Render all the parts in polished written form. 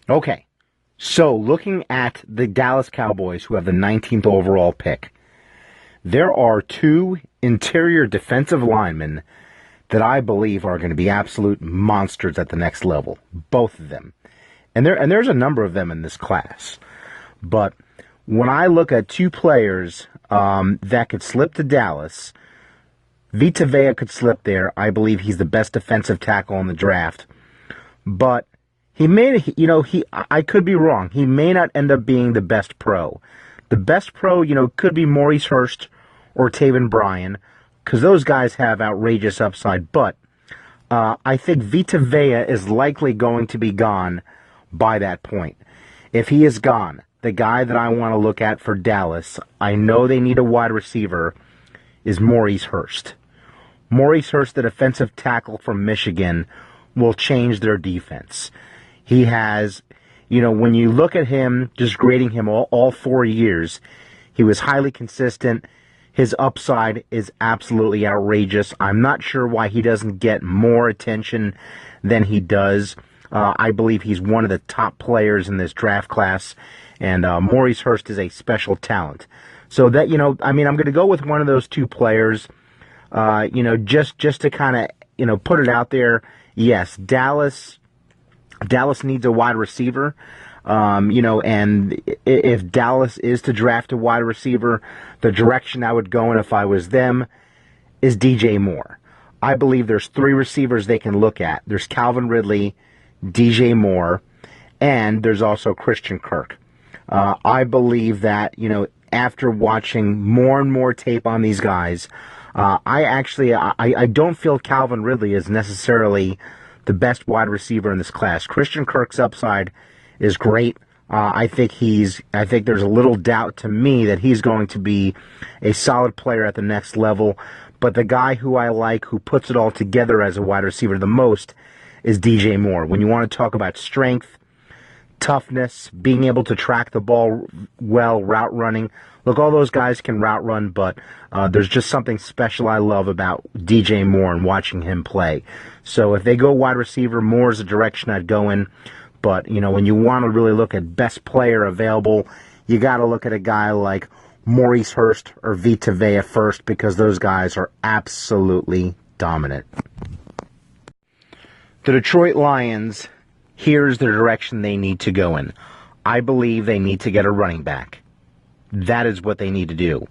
Okay, so looking at the Dallas Cowboys, who have the 19th overall pick, there are two interior defensive linemen that I believe are going to be absolute monsters at the next level. Both of them. And there's a number of them in this class. But when I look at two players that could slip to Dallas, Vita Vea could slip there. I believe he's the best defensive tackle in the draft. But he may, I could be wrong. He may not end up being the best pro. The best pro, could be Maurice Hurst or Taven Bryan, because those guys have outrageous upside. But I think Vita Vea is likely going to be gone by that point. If he is gone, the guy that I want to look at for Dallas, I know they need a wide receiver, is Maurice Hurst. Maurice Hurst, the defensive tackle from Michigan, will change their defense. He has, when you look at him, just grading him all 4 years, he was highly consistent. His upside is absolutely outrageous. I'm not sure why he doesn't get more attention than he does. I believe he's one of the top players in this draft class, and Maurice Hurst is a special talent. So that, I'm going to go with one of those two players, just to kind of, put it out there. Yes, Dallas needs a wide receiver. And if Dallas is to draft a wide receiver, the direction I would go in if I was them is DJ Moore. I believe there's three receivers they can look at. There's Calvin Ridley, DJ Moore, and there's also Christian Kirk. I believe that, after watching more and more tape on these guys, I don't feel Calvin Ridley is necessarily the best wide receiver in this class. Christian Kirk's upside is great. I think there's a little doubt to me that he's going to be a solid player at the next level. But the guy who I like, who puts it all together as a wide receiver the most, is DJ Moore. When you want to talk about strength, toughness, being able to track the ball well, route running. Look, all those guys can route run, but there's just something special I love about DJ Moore and watching him play. So if they go wide receiver, Moore is the direction I'd go in. But, when you want to really look at best player available, you got to look at a guy like Maurice Hurst or Vita Vea first, because those guys are absolutely dominant. The Detroit Lions, here's the direction they need to go in. I believe they need to get a running back. That is what they need to do.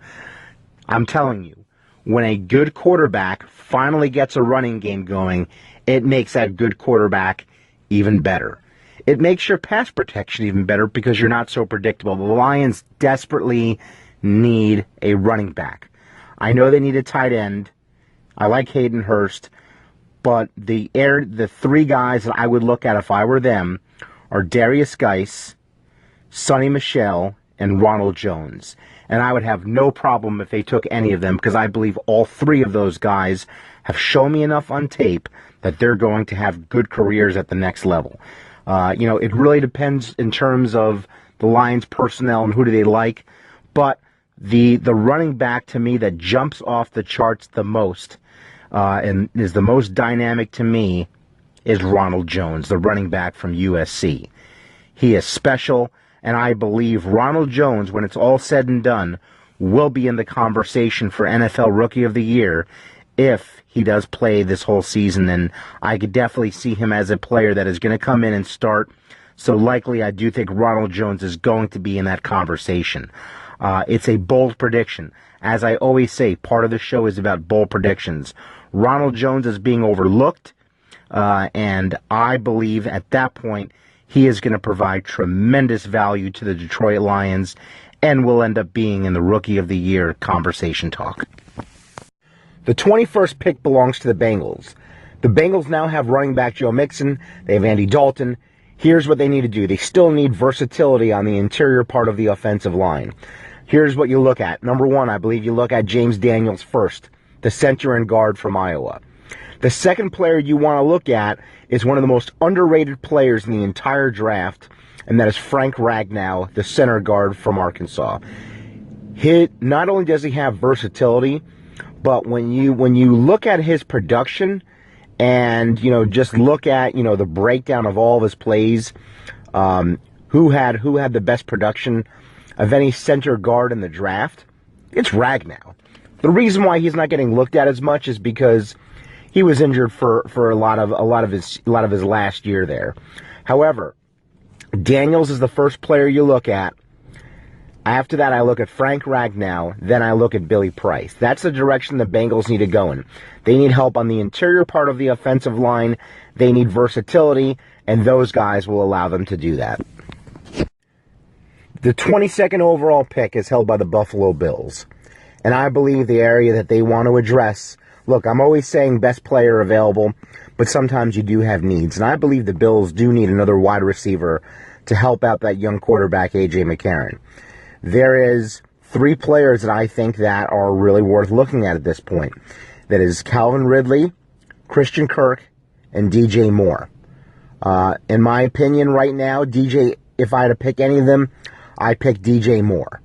I'm telling you, when a good quarterback finally gets a running game going, it makes that good quarterback even better. It makes your pass protection even better because you're not so predictable. The Lions desperately need a running back. I know they need a tight end. I like Hayden Hurst. But the three guys that I would look at if I were them are Darius Geis, Sonny Michel, and Ronald Jones. And I would have no problem if they took any of them, because I believe all three of those guys have shown me enough on tape that they're going to have good careers at the next level. It really depends in terms of the Lions' personnel and who do they like. But the running back to me that jumps off the charts the most and is the most dynamic to me is Ronald Jones, the running back from USC. He is special, and I believe Ronald Jones, when it's all said and done, will be in the conversation for NFL Rookie of the Year if he does play this whole season, and I could definitely see him as a player that is going to come in and start. So likely I do think Ronald Jones is going to be in that conversation. It's a bold prediction. As I always say, part of the show is about bold predictions. Ronald Jones is being overlooked, and I believe at that point he is going to provide tremendous value to the Detroit Lions and will end up being in the Rookie of the Year conversation talk. The 21st pick belongs to the Bengals. The Bengals now have running back Joe Mixon. They have Andy Dalton. Here's what they need to do. They still need versatility on the interior part of the offensive line. Here's what you look at. Number one, I believe you look at James Daniels first, the center and guard from Iowa. The second player you want to look at is one of the most underrated players in the entire draft, and that is Frank Ragnow, the center guard from Arkansas. not only does he have versatility, but when you look at his production and, just look at, the breakdown of all of his plays, who had the best production of any center guard in the draft, it's Ragnow. The reason why he's not getting looked at as much is because he was injured for a lot of his last year there. However, Daniels is the first player you look at. After that, I look at Frank Ragnow. Then I look at Billy Price. That's the direction the Bengals need to go in. They need help on the interior part of the offensive line. They need versatility, and those guys will allow them to do that. The 22nd overall pick is held by the Buffalo Bills. And I believe the area that they want to address, look, I'm always saying best player available, but sometimes you do have needs. And I believe the Bills do need another wide receiver to help out that young quarterback, A.J. McCarron. There is 3 players that I think that are really worth looking at this point. That is Calvin Ridley, Christian Kirk, and DJ Moore. In my opinion right now, DJ, if I had to pick any of them, I pick DJ Moore.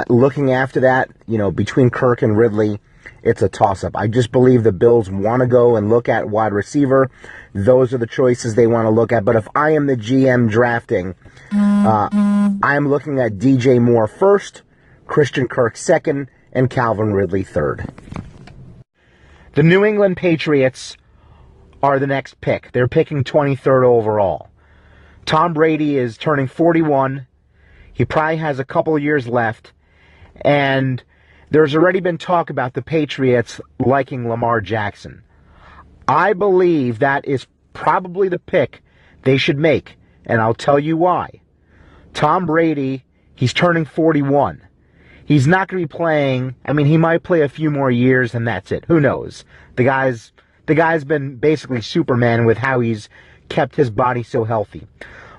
Looking after that, between Kirk and Ridley, it's a toss-up. I just believe the Bills want to go and look at wide receiver. Those are the choices they want to look at. But if I am the GM drafting, I'm looking at DJ Moore first, Christian Kirk second, and Calvin Ridley third. The New England Patriots are the next pick. They're picking 23rd overall. Tom Brady is turning 41. He probably has a couple of years left. And there's already been talk about the Patriots liking Lamar Jackson. I believe that is probably the pick they should make, and I'll tell you why. Tom Brady, he's turning 41. He's not going to be playing, he might play a few more years and that's it. Who knows? The guy's been basically Superman with how he's kept his body so healthy.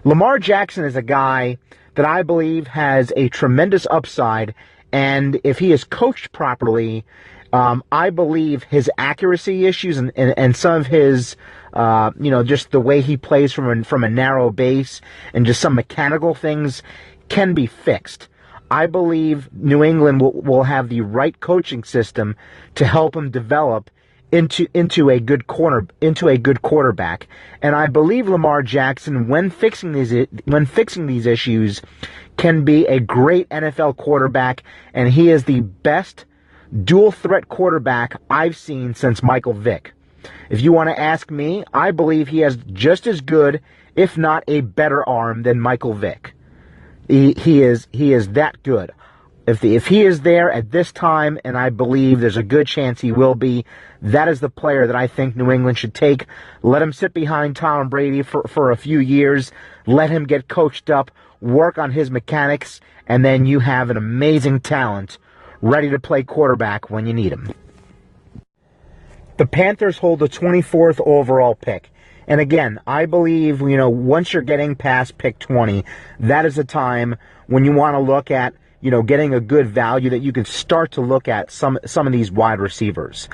Lamar Jackson is a guy that I believe has a tremendous upside, and if he is coached properly, I believe his accuracy issues and some of his, just the way he plays from a narrow base and just some mechanical things can be fixed. I believe New England will have the right coaching system to help him develop into a good quarterback, and I believe Lamar Jackson, when fixing these issues, can be a great NFL quarterback, and he is the best dual threat quarterback I've seen since Michael Vick. If you want to ask me, I believe he has just as good, if not a better arm than Michael Vick. He is that good. If he is there at this time, and I believe there's a good chance he will be, that is the player that I think New England should take. Let him sit behind Tom Brady for a few years. Let him get coached up, work on his mechanics, and then you have an amazing talent ready to play quarterback when you need him. The Panthers hold the 24th overall pick. And again, I believe, once you're getting past pick 20, that is a time when you want to look at, getting a good value that you can start to look at some of these wide receivers.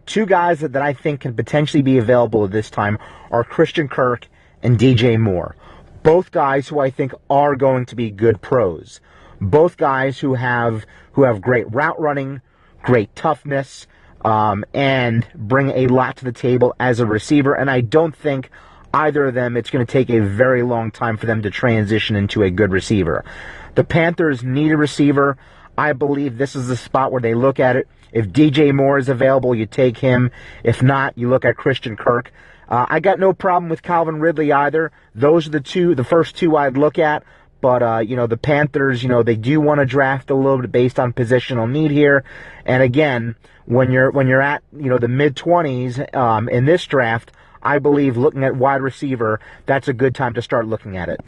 2 guys that I think can potentially be available at this time are Christian Kirk and DJ Moore. Both guys who I think are going to be good pros. Both guys who have great route running, great toughness, and bring a lot to the table as a receiver. And I don't think either of them, it's going to take a very long time for them to transition into a good receiver. The Panthers need a receiver. I believe this is the spot where they look at it. If DJ Moore is available, you take him. If not, you look at Christian Kirk. I got no problem with Calvin Ridley either. Those are the first two I'd look at. But, the Panthers, they do want to draft a little bit based on positional need here. And again, when you're at, the mid-20s in this draft, I believe looking at wide receiver, that's a good time to start looking at it.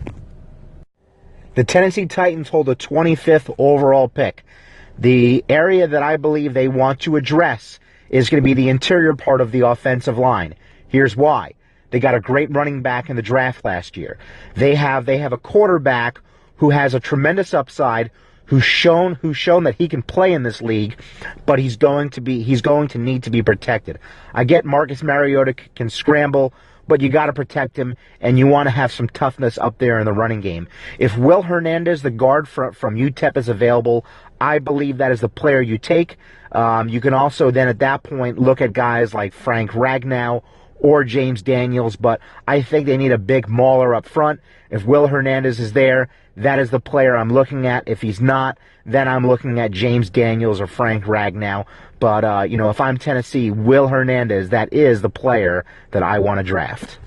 The Tennessee Titans hold the 25th overall pick. The area that I believe they want to address is going to be the interior part of the offensive line. Here's why. They got a great running back in the draft last year. They have a quarterback who has a tremendous upside, who's shown that he can play in this league, but he's going to need to be protected. I get Marcus Mariota can scramble, but you got to protect him, and you want to have some toughness up there in the running game. If Will Hernandez, the guard from UTEP, is available, I believe that is the player you take. You can also then at that point look at guys like Frank Ragnow or James Daniels, but I think they need a big mauler up front. If Will Hernandez is there, that is the player I'm looking at. If he's not, then I'm looking at James Daniels or Frank Ragnow. But, if I'm Tennessee, Will Hernandez, that is the player that I want to draft.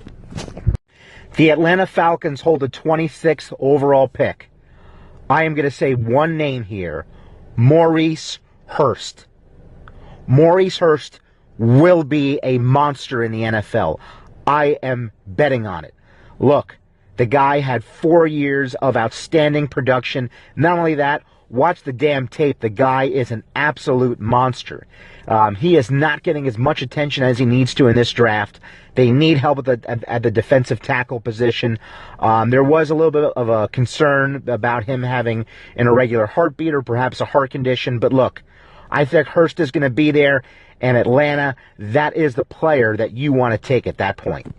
The Atlanta Falcons hold the 26th overall pick. I am going to say one name here, Maurice Hurst. Maurice Hurst will be a monster in the NFL. I am betting on it. Look, the guy had 4 years of outstanding production. Not only that, watch the damn tape. The guy is an absolute monster. He is not getting as much attention as he needs to in this draft. They need help at the defensive tackle position. There was a little bit of a concern about him having an irregular heartbeat or perhaps a heart condition. But look, I think Hurst is going to be there. And Atlanta, that is the player that you want to take at that point.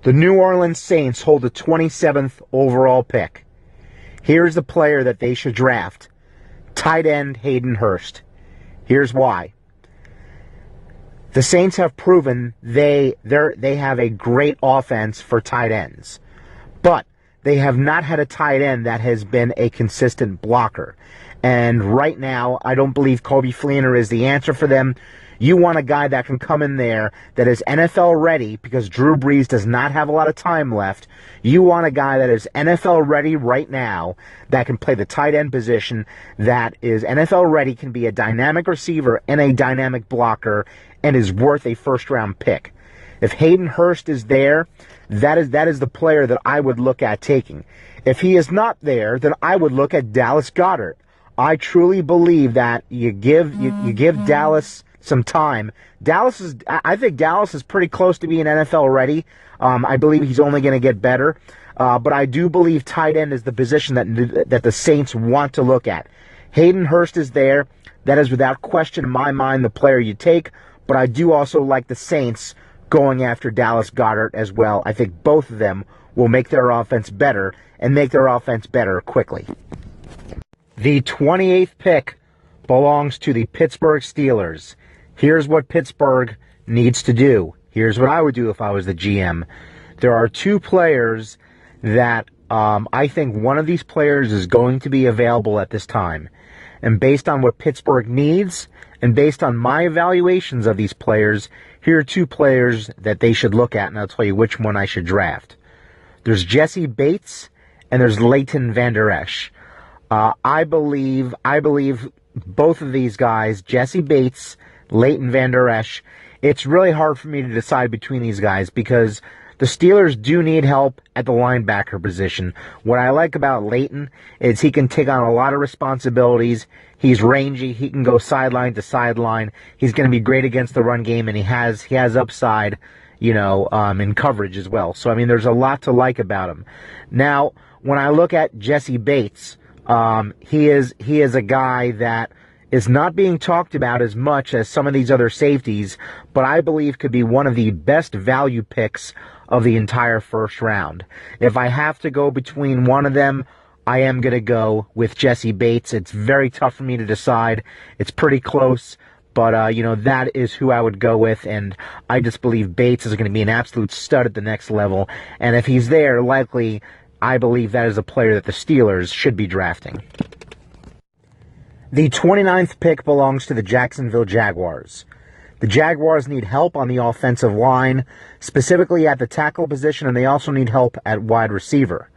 The New Orleans Saints hold the 27th overall pick. Here's the player that they should draft. Tight end Hayden Hurst. Here's why. The Saints have proven they have a great offense for tight ends. But they have not had a tight end that has been a consistent blocker. And right now, I don't believe Coby Fleener is the answer for them. You want a guy that can come in there that is NFL ready because Drew Brees does not have a lot of time left. You want a guy that is NFL ready right now that can play the tight end position, that is NFL ready, can be a dynamic receiver and a dynamic blocker, and is worth a first-round pick. If Hayden Hurst is there, that is the player that I would look at taking. If he is not there, then I would look at Dallas Goedert. I truly believe that you give Dallas some time. I think Dallas is pretty close to being NFL ready. I believe he's only going to get better. But I do believe tight end is the position that the Saints want to look at. Hayden Hurst is there. That is without question in my mind the player you take. But I do also like the Saints going after Dallas Goedert as well. I think both of them will make their offense better and make their offense better quickly. The 28th pick belongs to the Pittsburgh Steelers. Here's what Pittsburgh needs to do. Here's what I would do if I was the GM. There are two players that I think one of these players is going to be available at this time. And based on what Pittsburgh needs, and based on my evaluations of these players, here are two players that they should look at, and I'll tell you which one I should draft. There's Jesse Bates, and there's Leighton Vander Esch. I believe both of these guys, Jesse Bates, Leighton Vander Esch, it's really hard for me to decide between these guys because the Steelers do need help at the linebacker position. What I like about Leighton is he can take on a lot of responsibilities. He's rangy. He can go sideline to sideline. He's going to be great against the run game, and he has upside, in coverage as well. So, there's a lot to like about him. Now, when I look at Jesse Bates, he is a guy that is not being talked about as much as some of these other safeties, but I believe could be one of the best value picks of the entire first round. If I have to go between one of them, I am going to go with Jesse Bates. It's very tough for me to decide. It's pretty close, but, that is who I would go with, and I just believe Bates is going to be an absolute stud at the next level, and if he's there, likely, I believe that is a player that the Steelers should be drafting. The 29th pick belongs to the Jacksonville Jaguars. The Jaguars need help on the offensive line, specifically at the tackle position, and they also need help at wide receiver.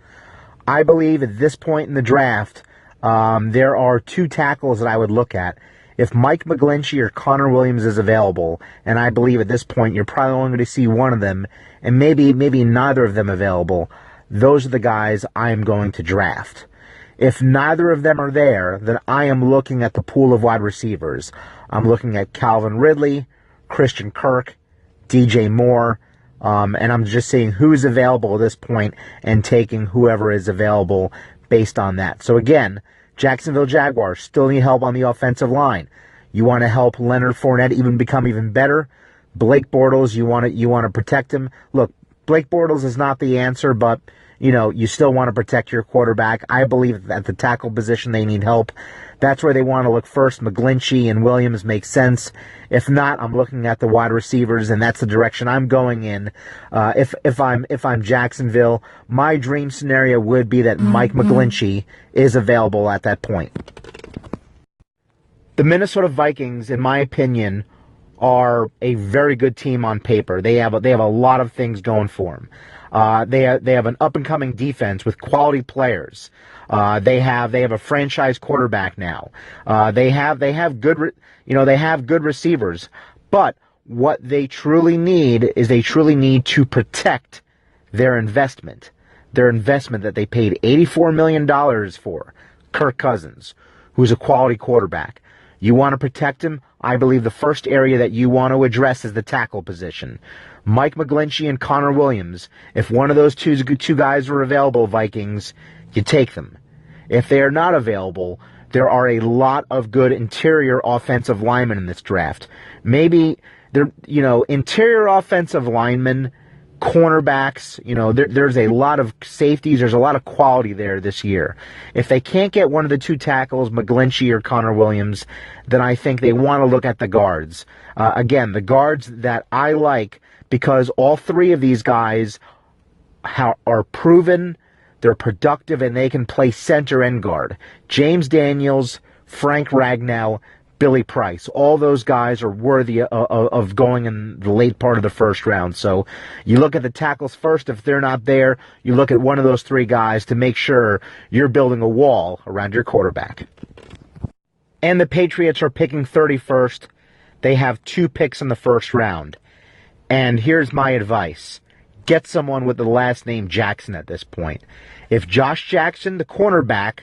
I believe at this point in the draft, there are two tackles that I would look at. If Mike McGlinchey or Connor Williams is available, and I believe at this point you're probably only going to see one of them, and maybe neither of them available, those are the guys I am going to draft. If neither of them are there, then I am looking at the pool of wide receivers. I'm looking at Calvin Ridley, Christian Kirk, DJ Moore, and I'm just seeing who's available at this point and taking whoever is available based on that. So again, Jacksonville Jaguars still need help on the offensive line. You want to help Leonard Fournette become even better. Blake Bortles, you want to protect him. Look, Blake Bortles is not the answer, but you still want to protect your quarterback. I believe at the tackle position they need help. That's where they want to look first. McGlinchey and Williams make sense. If not, I'm looking at the wide receivers, and that's the direction I'm going in. If I'm Jacksonville, my dream scenario would be that Mike McGlinchey is available at that point. The Minnesota Vikings, in my opinion, are a very good team on paper. They have a lot of things going for them. They have an up and coming defense with quality players. They have a franchise quarterback now. They have good receivers. But what they truly need is to protect their investment. Their investment that they paid $84 million for, Kirk Cousins, who's a quality quarterback. You want to protect him? I believe the first area that you want to address is the tackle position. Mike McGlinchey and Connor Williams, if one of those two guys are available, Vikings, you take them. If they are not available, there are a lot of good interior offensive linemen in this draft. Maybe, interior offensive linemen, cornerbacks, there's a lot of safeties, there's a lot of quality there this year. If they can't get one of the two tackles, McGlinchey or Connor Williams, then I think they want to look at the guards. Again, the guards that I like, because all three of these guys are proven, they're productive, and they can play center and guard. James Daniels, Frank Ragnow, Billy Price. All those guys are worthy of going in the late part of the first round. So you look at the tackles first. If they're not there, you look at one of those three guys to make sure you're building a wall around your quarterback. And the Patriots are picking 31st. They have 2 picks in the first round. And here's my advice. Get someone with the last name Jackson at this point. If Josh Jackson, the cornerback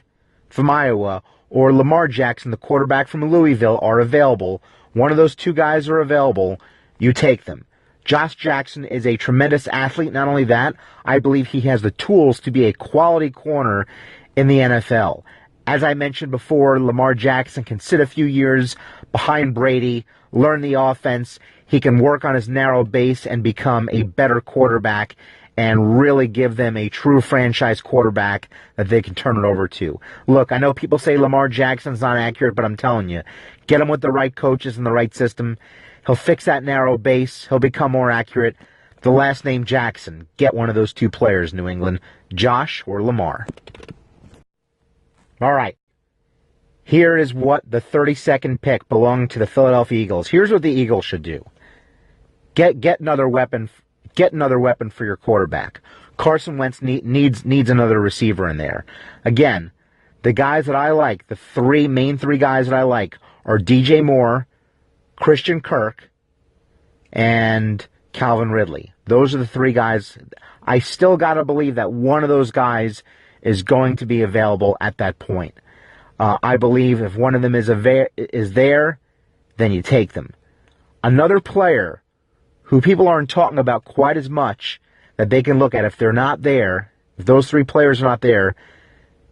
from Iowa, or Lamar Jackson, the quarterback from Louisville, are available, one of those two guys are available, you take them. Josh Jackson is a tremendous athlete. Not only that, I believe he has the tools to be a quality corner in the NFL. As I mentioned before, Lamar Jackson can sit a few years behind Brady, learn the offense. He can work on his narrow base and become a better quarterback and really give them a true franchise quarterback that they can turn it over to. Look, I know people say Lamar Jackson's not accurate, but I'm telling you, get him with the right coaches and the right system. He'll fix that narrow base. He'll become more accurate. The last name Jackson. Get one of those two players, New England. Josh or Lamar. All right. Here is what the 32nd pick belonging to the Philadelphia Eagles. Here's what the Eagles should do. Get another weapon. Get another weapon for your quarterback. Carson Wentz needs another receiver in there. Again, the guys that I like, the main three guys that I like, are DJ Moore, Christian Kirk, and Calvin Ridley. Those are the 3 guys. I still got to believe that one of those guys is going to be available at that point. I believe if one of them is there, then you take them. Another player who people aren't talking about quite as much that they can look at if they're not there, if those 3 players are not there,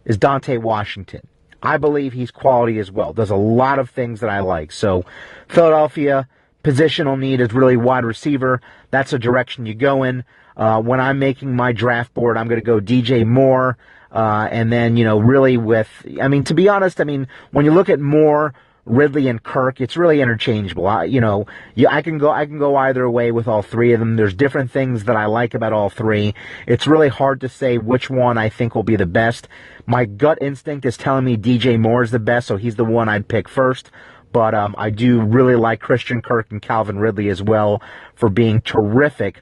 is Dante Washington. I believe he's quality as well. Does a lot of things that I like. So Philadelphia, positional need is really wide receiver. That's a direction you go in. When I'm making my draft board, I'm going to go DJ Moore. And then, really to be honest, when you look at Moore, Ridley, and Kirk, it's really interchangeable. I can go either way with all 3 of them. There's different things that I like about all 3. It's really hard to say which one I think will be the best. My gut instinct is telling me DJ Moore is the best, so he's the one I'd pick first. But I do really like Christian Kirk and Calvin Ridley as well for being terrific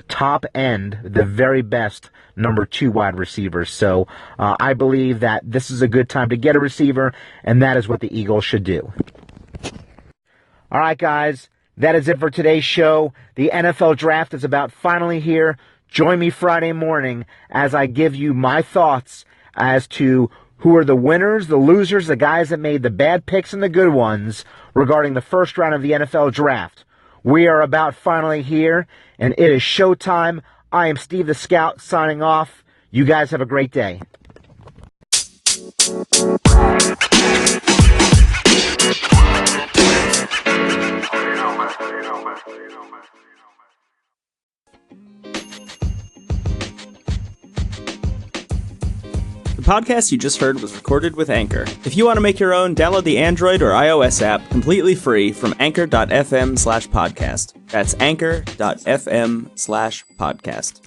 top end, the very best number 2 wide receivers. So I believe that this is a good time to get a receiver, and that is what the Eagles should do. All right, guys, that is it for today's show. The NFL Draft is about finally here. Join me Friday morning as I give you my thoughts as to who are the winners, the losers, the guys that made the bad picks and the good ones regarding the first round of the NFL Draft. We are about finally here, and it is showtime. I am Steve the Scout signing off. You guys have a great day. The podcast you just heard was recorded with Anchor. If you want to make your own, download the Android or iOS app completely free from anchor.fm/podcast. That's anchor.fm/podcast.